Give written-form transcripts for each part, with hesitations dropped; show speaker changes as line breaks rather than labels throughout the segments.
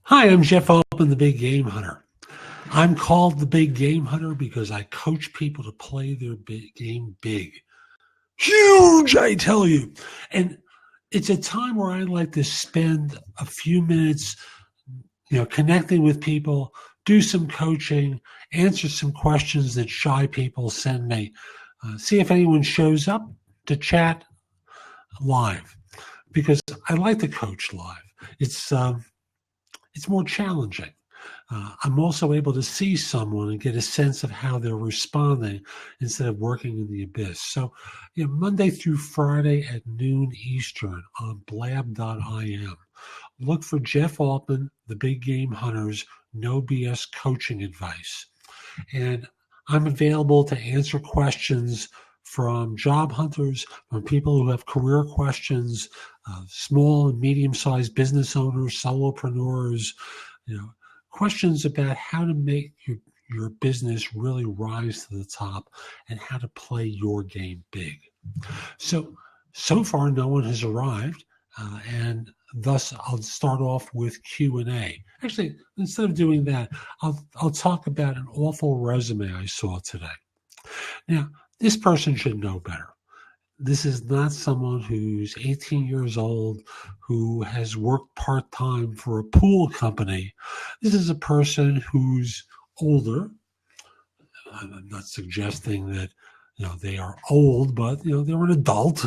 Hi, I'm Jeff Altman, the Big Game Hunter. I'm called the Big Game Hunter because I coach people to play their game big. Huge, I tell you. And it's a time where I like to spend a few minutes, connecting with people, do some coaching, answer some questions that shy people send me, see if anyone shows up to chat live because I like to coach live. It's more challenging. I'm also able to see someone and get a sense of how they're responding instead of working in the abyss. So, Monday through Friday at noon Eastern on blab.im. Look for Jeff Altman, the Big Game Hunters, no BS coaching advice. And I'm available to answer questions from job hunters, from people who have career questions, small and medium-sized business owners, solopreneurs, questions about how to make your business really rise to the top and how to play your game big. So far, no one has arrived, and thus I'll start off with Q&A. Actually, instead of doing that, I'll talk about an awful resume I saw today. Now, this person should know better. This is not someone who's 18 years old, who has worked part-time for a pool company. This is a person who's older. I'm not suggesting that, they are old, but, they're an adult.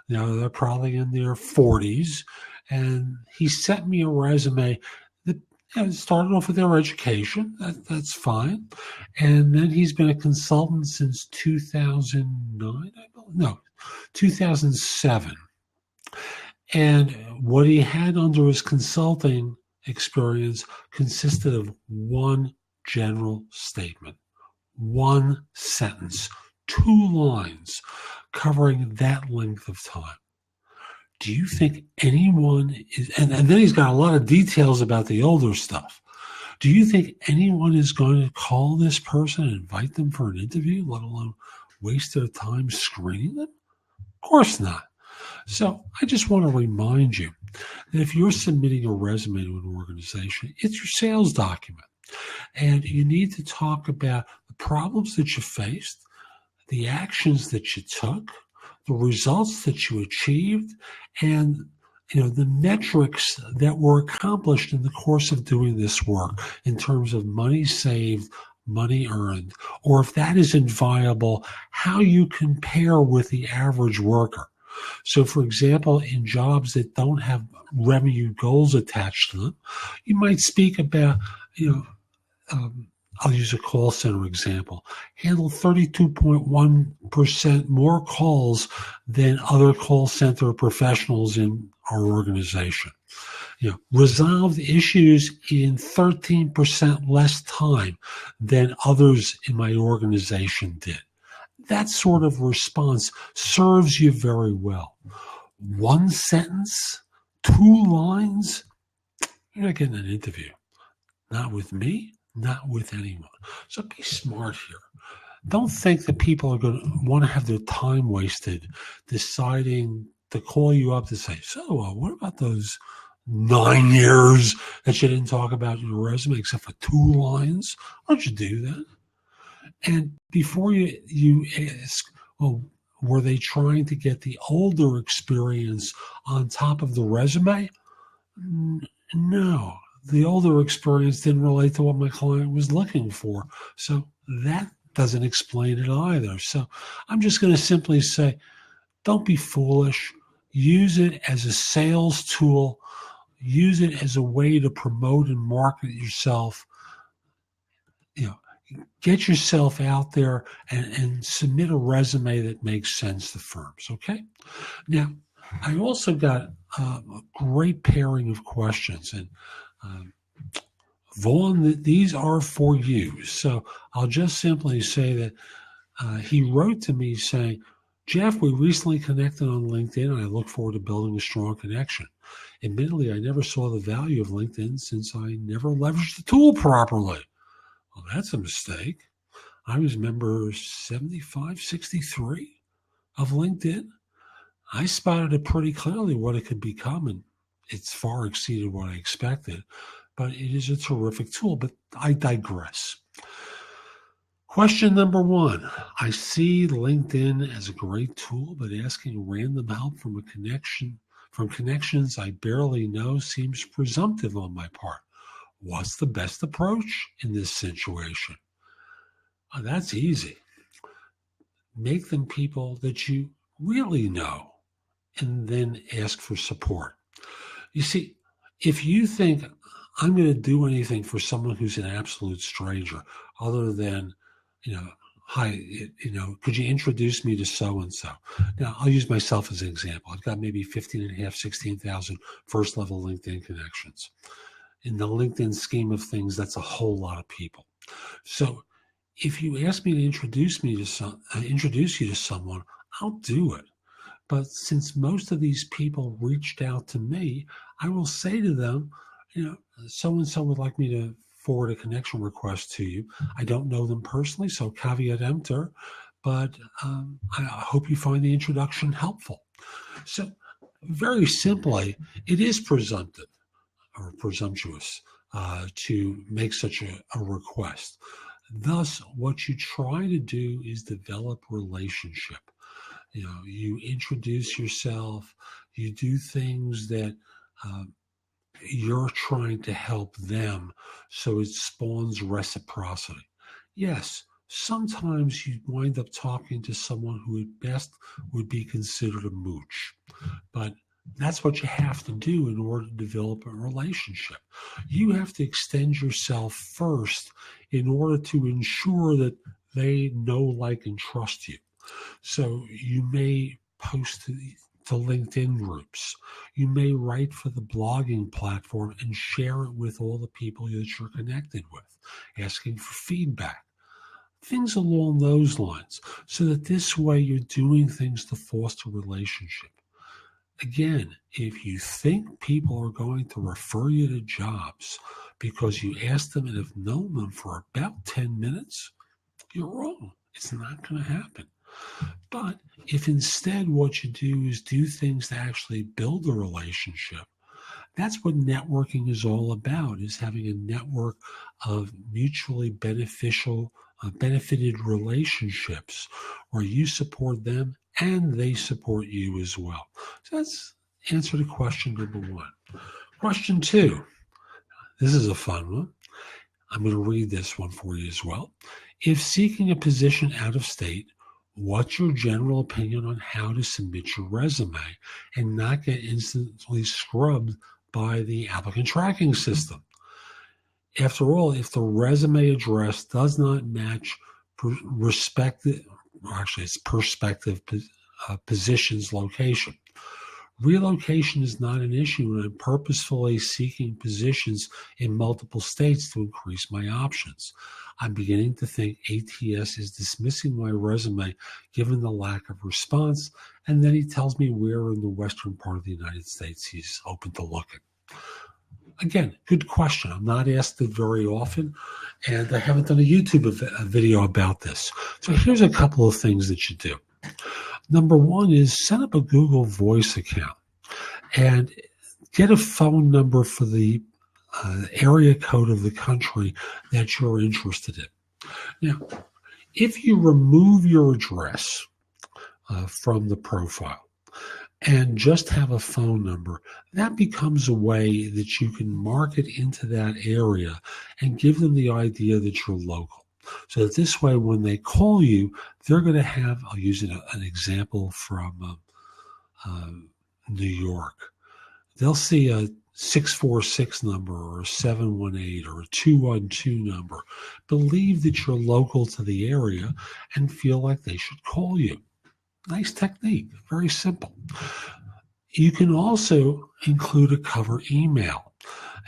They're probably in their 40s. And he sent me a resume that started off with their education. That's fine. And then he's been a consultant since 2009, 2007. And what he had under his consulting experience consisted of one general statement, one sentence, 2 lines covering that length of time. Do you think anyone is, and then he's got a lot of details about the older stuff. Do you think anyone is going to call this person and invite them for an interview, let alone waste their time screening them? Of course not. So I just want to remind you that if you're submitting a resume to an organization, it's your sales document. And you need to talk about the problems that you faced, the actions that you took, the results that you achieved, and the metrics that were accomplished in the course of doing this work in terms of money saved, money earned, or if that isn't viable, how you compare with the average worker. So, for example, in jobs that don't have revenue goals attached to them, you might speak about, I'll use a call center example, handle 32.1% more calls than other call center professionals in our organization. Resolved issues in 13% less time than others in my organization did. That sort of response serves you very well. One sentence, 2 lines, you're not getting an interview. Not with me, not with anyone. So be smart here. Don't think that people are going to want to have their time wasted deciding to call you up to say, so what about those 9 years that you didn't talk about in your resume except for 2 lines? Why don't you do that? And before you ask, well, were they trying to get the older experience on top of the resume? No. The older experience didn't relate to what my client was looking for. So that doesn't explain it either. So I'm just going to simply say, don't be foolish. Use it as a sales tool. Use it as a way to promote and market yourself. Get yourself out there and submit a resume that makes sense to firms, okay? Now, I also got a great pairing of questions, and Vaughn, these are for you. So I'll just simply say that he wrote to me saying, Jeff, we recently connected on LinkedIn, and I look forward to building a strong connection. Admittedly, I never saw the value of LinkedIn since I never leveraged the tool properly. Well, that's a mistake. I was member 7563 of LinkedIn. I spotted it pretty clearly what it could become, and it's far exceeded what I expected. but it is a terrific tool. But I digress. Question number 1. I see LinkedIn as a great tool, but asking random help from connections I barely know seems presumptive on my part. What's the best approach in this situation? That's easy. Make them people that you really know and then ask for support. You see, if you think I'm going to do anything for someone who's an absolute stranger other than, hi, could you introduce me to so-and-so? Now, I'll use myself as an example. I've got maybe 16,000 first-level LinkedIn connections. In the LinkedIn scheme of things, that's a whole lot of people. So if you ask me to introduce you to someone, I'll do it. But since most of these people reached out to me, I will say to them, so-and-so would like me to forward a connection request to you. I don't know them personally, so caveat emptor, but I hope you find the introduction helpful. So very simply, it is presumptive or presumptuous to make such a request. Thus, what you try to do is develop relationship. You introduce yourself, you do things that you're trying to help them, so it spawns reciprocity. Yes, sometimes you wind up talking to someone who at best would be considered a mooch, but that's what you have to do in order to develop a relationship. You have to extend yourself first in order to ensure that they know, like, and trust you. So you may post to LinkedIn groups. You may write for the blogging platform and share it with all the people that you're connected with, asking for feedback. Things along those lines, so that this way you're doing things to foster relationship. Again, if you think people are going to refer you to jobs because you asked them and have known them for about 10 minutes, you're wrong. It's not going to happen. But if instead what you do is do things to actually build a relationship, that's what networking is all about, is having a network of mutually benefited relationships where you support them and they support you as well. So that's answer to question number 1. Question 2. This is a fun one. I'm going to read this one for you as well. If seeking a position out of state, what's your general opinion on how to submit your resume and not get instantly scrubbed by the applicant tracking system? After all, if the resume address does not match prospective position's location, relocation is not an issue, and I'm purposefully seeking positions in multiple states to increase my options. I'm beginning to think ATS is dismissing my resume given the lack of response, and then he tells me where in the western part of the United States he's open to looking. Again, good question. I'm not asked it very often, and I haven't done a YouTube video about this. So here's a couple of things that you do. Number 1 is set up a Google Voice account and get a phone number for the area code of the country that you're interested in. Now, if you remove your address from the profile and just have a phone number, that becomes a way that you can market into that area and give them the idea that you're local. So that this way, when they call you, they're going to have, I'll use an example from New York. They'll see a 646 number or a 718 or a 212 number, believe that you're local to the area, and feel like they should call you. Nice technique, very simple. You can also include a cover email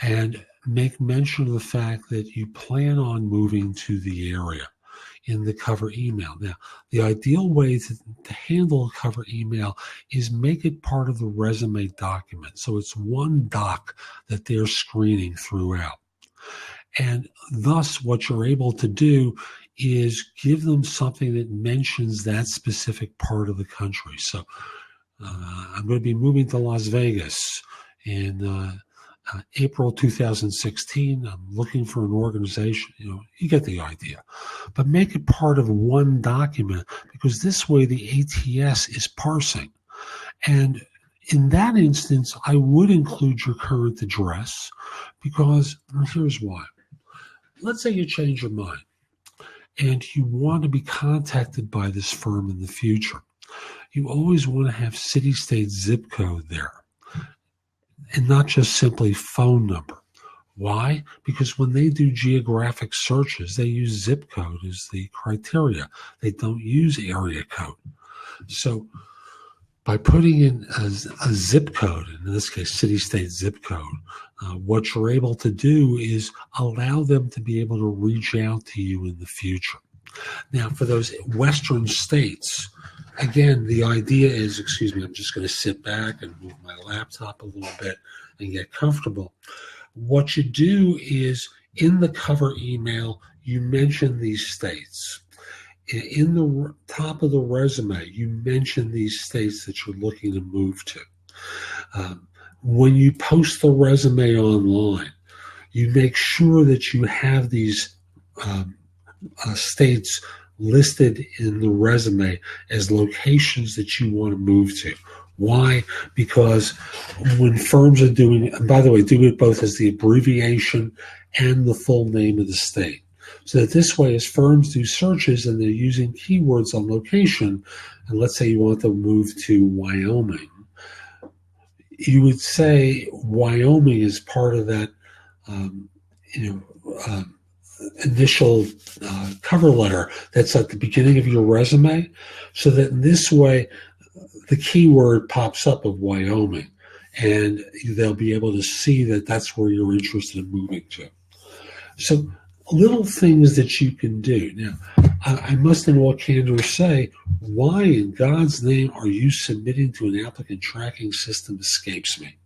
and make mention of the fact that you plan on moving to the area in the cover email. Now, the ideal way to handle a cover email is make it part of the resume document. So it's one doc that they're screening throughout. And thus, what you're able to do is give them something that mentions that specific part of the country. So I'm going to be moving to Las Vegas in April 2016, I'm looking for an organization. You get the idea. But make it part of one document, because this way the ATS is parsing. And in that instance, I would include your current address, because here's why. Let's say you change your mind and you want to be contacted by this firm in the future. You always want to have city, state, zip code there, and not just simply phone number. Why? Because when they do geographic searches, they use zip code as the criteria. They don't use area code. So by putting in a zip code, in this case, city, state, zip code, what you're able to do is allow them to be able to reach out to you in the future. Now, for those Western states, again, the idea is, I'm just going to sit back and move my laptop a little bit and get comfortable. What you do is, in the cover email, you mention these states. In the top of the resume, you mention these states that you're looking to move to. When you post the resume online, you make sure that you have these states listed in the resume as locations that you want to move to. Why? Because when firms are doing, and by the way, do it both as the abbreviation and the full name of the state. So that this way, as firms do searches and they're using keywords on location, and let's say you want to move to Wyoming, you would say Wyoming is part of that initial cover letter that's at the beginning of your resume, so that in this way the keyword pops up of Wyoming, and they'll be able to see that that's where you're interested in moving to. So little things that you can do. Now, I must in all candor say, why in God's name are you submitting to an applicant tracking system escapes me.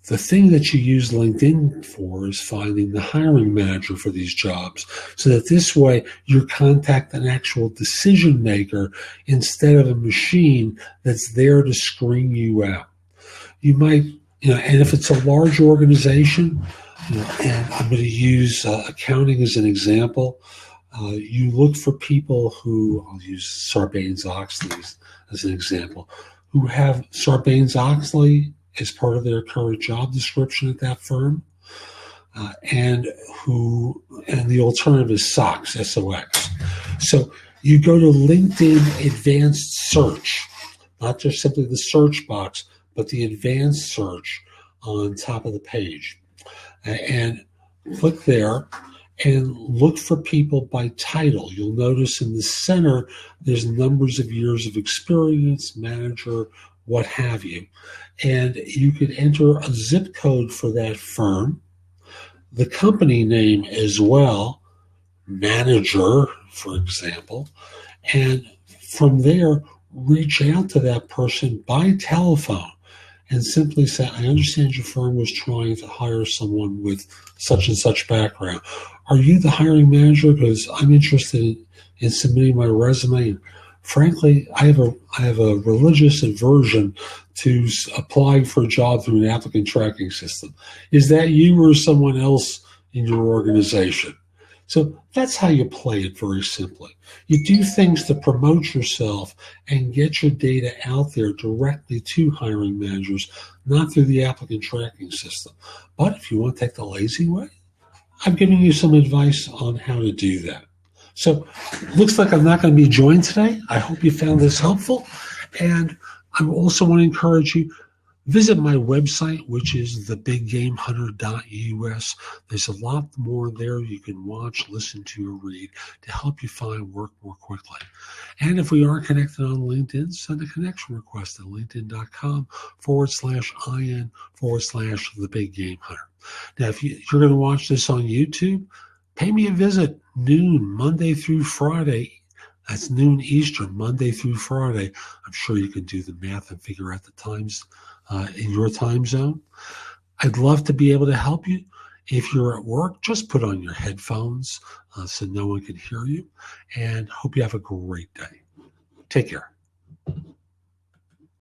The thing that you use LinkedIn for is finding the hiring manager for these jobs, so that this way you contact an actual decision maker instead of a machine that's there to screen you out. You might, and if it's a large organization, and I'm going to use accounting as an example, you look for people who, I'll use Sarbanes-Oxley as an example, who have Sarbanes-Oxley as part of their current job description at that firm, and the alternative is SOX, S-O-X. So you go to LinkedIn Advanced Search, not just simply the search box, but the advanced search on top of the page, and click there and look for people by title. You'll notice in the center there's numbers of years of experience, manager, what have you. And you could enter a zip code for that firm, the company name as well, manager, for example, and from there, reach out to that person by telephone and simply say, I understand your firm was trying to hire someone with such and such background. Are you the hiring manager? Because I'm interested in submitting my resume. And frankly, I have a religious aversion to applying for a job through an applicant tracking system. Is that you or someone else in your organization? So that's how you play it very simply. You do things to promote yourself and get your data out there directly to hiring managers, not through the applicant tracking system. But if you want to take the lazy way, I'm giving you some advice on how to do that. So looks like I'm not going to be joined today. I hope you found this helpful. And I also want to encourage you, visit my website, which is thebiggamehunter.us. There's a lot more there you can watch, listen to, or read to help you find work more quickly. And if we are connected on LinkedIn, send a connection request at linkedin.com/IN/thebiggamehunter. Now, if you're going to watch this on YouTube, pay me a visit noon, Monday through Friday. That's noon Eastern, Monday through Friday. I'm sure you can do the math and figure out the times in your time zone. I'd love to be able to help you. If you're at work, just put on your headphones so no one can hear you. And hope you have a great day. Take care.